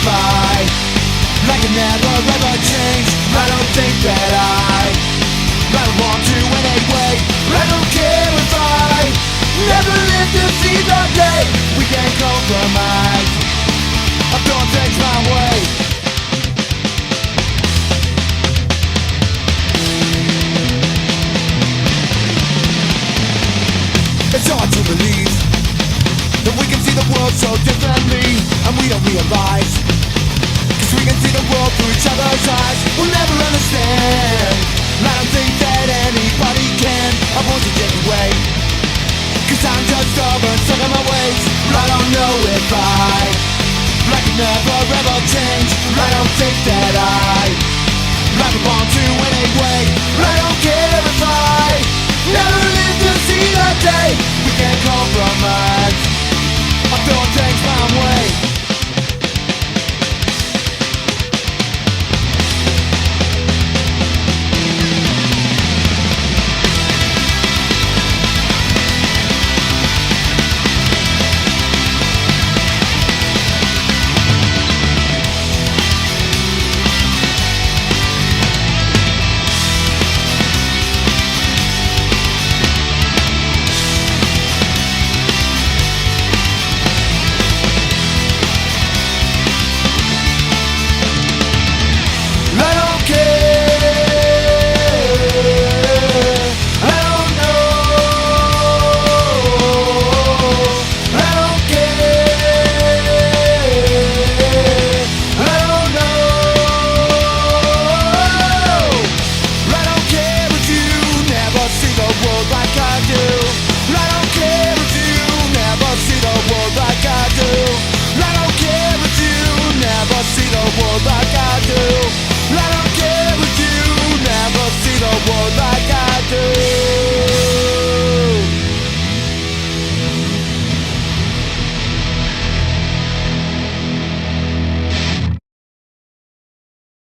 if I can never ever change. I don't think that I don't want to anyway. I don't care if I never live to see the day we can compromise. I'm gonna take my way. It's hard to believe that we can see the world so differently, and we don't realize, cause we can see the world through each other's eyes. We'll never understand. I don't think that anybody can. I want to take away, cause I'm just stubborn, stuck in my ways. I don't know if I can never ever change. I don't think that I want to anyway. I don't care